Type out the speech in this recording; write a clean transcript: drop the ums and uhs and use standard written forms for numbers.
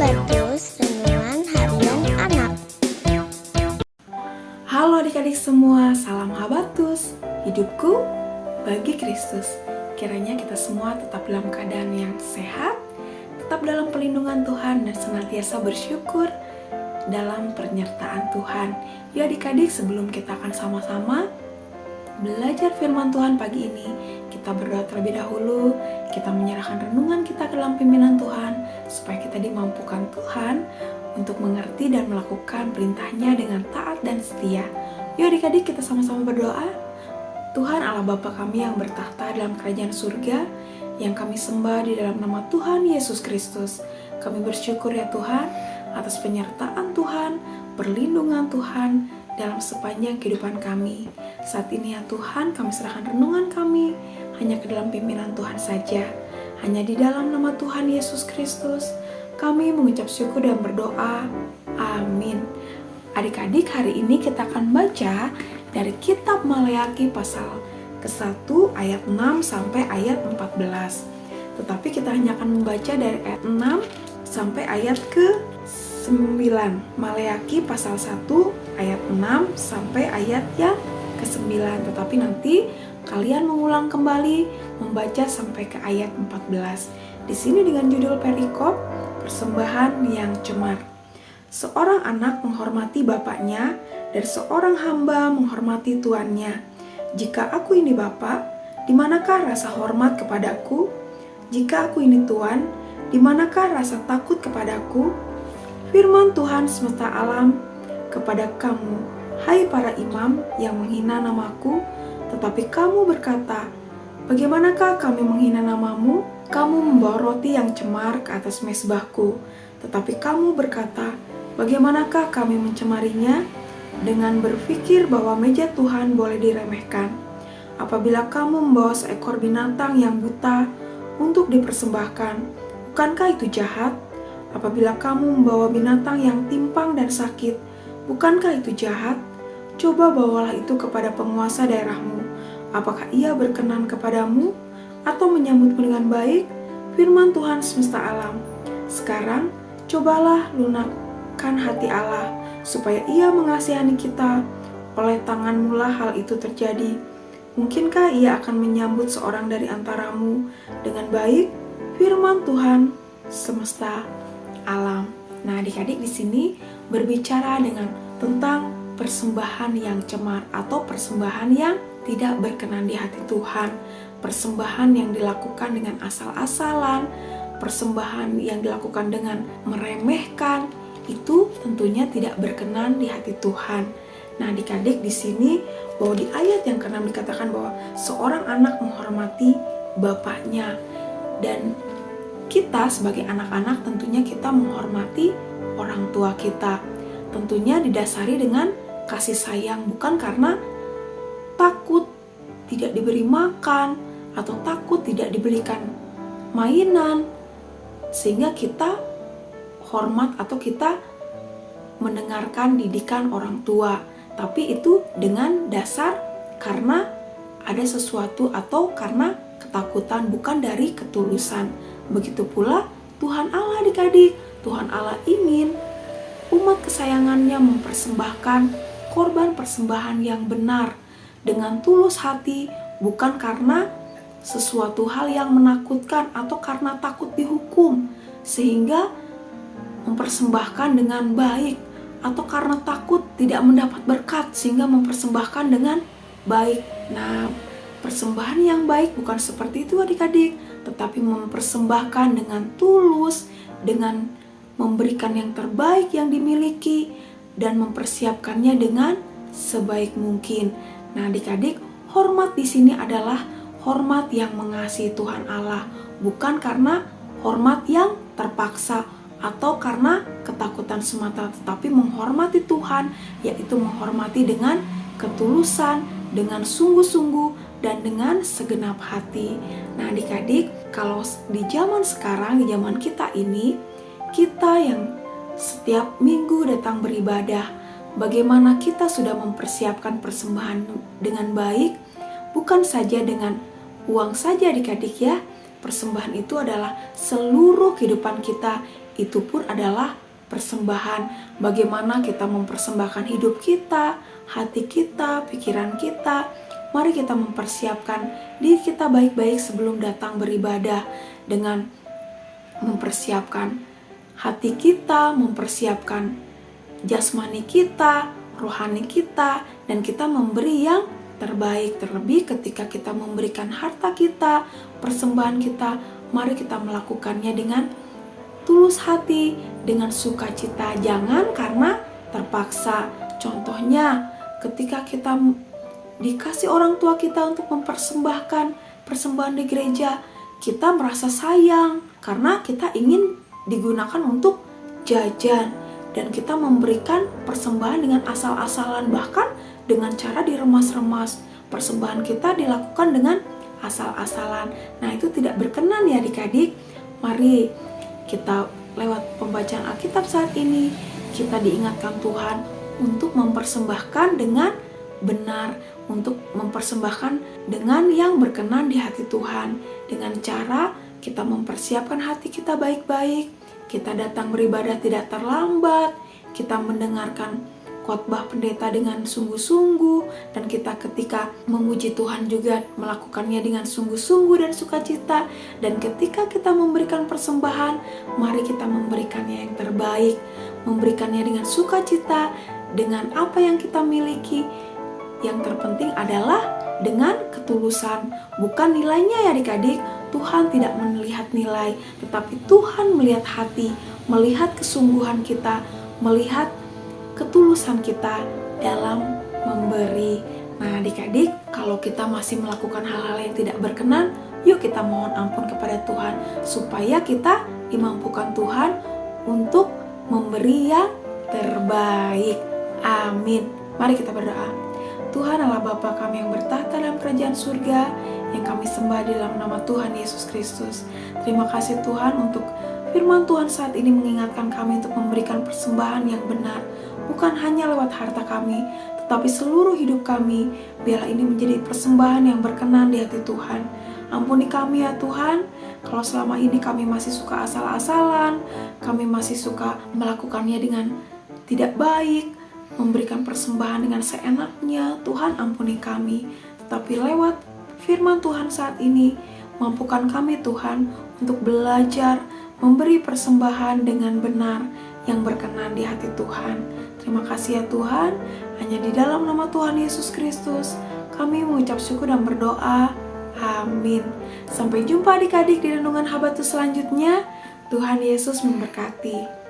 Habatus Renungan Harian Anak. Halo adik-adik semua, salam Habatus. Hidupku bagi Kristus. Kiranya kita semua tetap dalam keadaan yang sehat, tetap dalam perlindungan Tuhan, dan senantiasa bersyukur dalam penyertaan Tuhan. Ya adik-adik, sebelum kita akan sama-sama belajar firman Tuhan pagi ini, kita berdoa terlebih dahulu. Kita menyerahkan renungan kita ke dalam pimpinan Tuhan, supaya kita dimampukan Tuhan untuk mengerti dan melakukan perintahnya dengan taat dan setia. Yuk adik-adik, kita sama-sama berdoa. Tuhan Allah Bapa kami yang bertahta dalam kerajaan surga, yang kami sembah di dalam nama Tuhan Yesus Kristus. Kami bersyukur ya Tuhan, atas penyertaan Tuhan, perlindungan Tuhan dalam sepanjang kehidupan kami. Saat ini ya Tuhan, kami serahkan renungan kami hanya ke dalam pimpinan Tuhan saja. Hanya di dalam nama Tuhan Yesus Kristus kami mengucap syukur dan berdoa. Amin. Adik-adik, hari ini kita akan baca dari kitab Maleakhi pasal ke-1 ayat 6 sampai ayat 14. Tetapi kita hanya akan membaca dari ayat 6 sampai ayat ke-9. Maleakhi pasal 1 ayat 6 sampai ayat yang ke-9. Tetapi nanti kalian mengulang kembali membaca sampai ke ayat 14. Di sini dengan judul perikop persembahan yang cemar. Seorang anak menghormati bapaknya dan seorang hamba menghormati tuannya. Jika aku ini bapa, di manakah rasa hormat kepadaku? Jika aku ini tuan, di manakah rasa takut kepadaku? Firman Tuhan semesta alam kepada kamu, hai para imam yang menghina namaku, tetapi kamu berkata, bagaimanakah kami menghina namamu? Kamu membawa roti yang cemar ke atas mezbahku, tetapi kamu berkata, bagaimanakah kami mencemarinya? Dengan berpikir bahwa meja Tuhan boleh diremehkan. Apabila kamu membawa seekor binatang yang buta untuk dipersembahkan, bukankah itu jahat? Apabila kamu membawa binatang yang timpang dan sakit, bukankah itu jahat? Coba bawalah itu kepada penguasa daerahmu. Apakah ia berkenan kepadamu atau menyambutmu dengan baik? Firman Tuhan semesta alam. Sekarang cobalah lunakkan hati Allah, supaya ia mengasihani kita. Oleh tanganmu lah hal itu terjadi. Mungkinkah ia akan menyambut seorang dari antaramu dengan baik? Firman Tuhan semesta alam. Nah, adik-adik di sini berbicara tentang persembahan yang cemar atau persembahan yang tidak berkenan di hati Tuhan, persembahan yang dilakukan dengan asal-asalan, persembahan yang dilakukan dengan meremehkan, itu tentunya tidak berkenan di hati Tuhan. Nah, adik-adik di sini bahwa di ayat yang ke-6 dikatakan bahwa seorang anak menghormati bapaknya, dan kita sebagai anak-anak tentunya kita menghormati orang tua kita. Tentunya didasari dengan kasih sayang, bukan karena takut tidak diberi makan atau takut tidak dibelikan mainan sehingga kita hormat atau kita mendengarkan didikan orang tua. Tapi itu dengan dasar karena ada sesuatu atau karena ketakutan, bukan dari ketulusan. Begitu pula Tuhan Allah adik-adik. Tuhan Allah ingin umat kesayangannya mempersembahkan korban persembahan yang benar dengan tulus hati, bukan karena sesuatu hal yang menakutkan atau karena takut dihukum sehingga mempersembahkan dengan baik, atau karena takut tidak mendapat berkat sehingga mempersembahkan dengan baik. Nah, persembahan yang baik bukan seperti itu adik-adik, tetapi mempersembahkan dengan tulus, dengan memberikan yang terbaik yang dimiliki dan mempersiapkannya dengan sebaik mungkin. Nah, adik-adik, hormat di sini adalah hormat yang mengasihi Tuhan Allah, bukan karena hormat yang terpaksa atau karena ketakutan semata, tetapi menghormati Tuhan, yaitu menghormati dengan ketulusan, dengan sungguh-sungguh, dan dengan segenap hati. Nah, adik-adik, kalau di zaman sekarang, di zaman kita ini, kita yang setiap minggu datang beribadah, bagaimana kita sudah mempersiapkan persembahan dengan baik, bukan saja dengan uang saja adik-adik ya. Persembahan itu adalah seluruh kehidupan kita itu pun adalah persembahan. Bagaimana kita mempersembahkan hidup kita, hati kita, pikiran kita. Mari kita mempersiapkan diri kita baik-baik sebelum datang beribadah dengan mempersiapkan hati kita, mempersiapkan jasmani kita, rohani kita, dan kita memberi yang terbaik. Terlebih ketika kita memberikan harta kita, persembahan kita, mari kita melakukannya dengan tulus hati, dengan sukacita. Jangan karena terpaksa. Contohnya ketika kita dikasih orang tua kita untuk mempersembahkan persembahan di gereja, kita merasa sayang karena kita ingin digunakan untuk jajan, dan kita memberikan persembahan dengan asal-asalan, bahkan dengan cara diremas-remas. Persembahan kita dilakukan dengan asal-asalan. Nah, itu tidak berkenan ya adik-adik. Mari kita lewat pembacaan Alkitab saat ini, kita diingatkan Tuhan untuk mempersembahkan dengan benar, untuk mempersembahkan dengan yang berkenan di hati Tuhan, dengan cara kita mempersiapkan hati kita baik-baik, kita datang beribadah tidak terlambat, kita mendengarkan khotbah pendeta dengan sungguh-sungguh, dan kita ketika memuji Tuhan juga melakukannya dengan sungguh-sungguh dan sukacita. Dan ketika kita memberikan persembahan, mari kita memberikannya yang terbaik, memberikannya dengan sukacita, dengan apa yang kita miliki. Yang terpenting adalah dengan ketulusan, bukan nilainya ya adik-adik. Tuhan tidak melihat nilai, tetapi Tuhan melihat hati, melihat kesungguhan kita, melihat ketulusan kita dalam memberi. Nah adik-adik, kalau kita masih melakukan hal-hal yang tidak berkenan, yuk kita mohon ampun kepada Tuhan, supaya kita dimampukan Tuhan untuk memberi yang terbaik. Amin. Mari kita berdoa. Tuhan Allah Bapa kami yang bertahta dalam kerajaan surga, yang kami sembah di dalam nama Tuhan Yesus Kristus. Terima kasih Tuhan untuk firman Tuhan saat ini mengingatkan kami untuk memberikan persembahan yang benar, bukan hanya lewat harta kami, tetapi seluruh hidup kami. Biarlah ini menjadi persembahan yang berkenan di hati Tuhan. Ampuni kami ya Tuhan, kalau selama ini kami masih suka asal-asalan, kami masih suka melakukannya dengan tidak baik, memberikan persembahan dengan seenaknya. Tuhan ampuni kami. Tetapi lewat firman Tuhan saat ini, mampukan kami Tuhan untuk belajar memberi persembahan dengan benar yang berkenan di hati Tuhan. Terima kasih ya Tuhan. Hanya di dalam nama Tuhan Yesus Kristus kami mengucap syukur dan berdoa. Amin. Sampai jumpa adik-adik di renungan Habatus selanjutnya. Tuhan Yesus memberkati.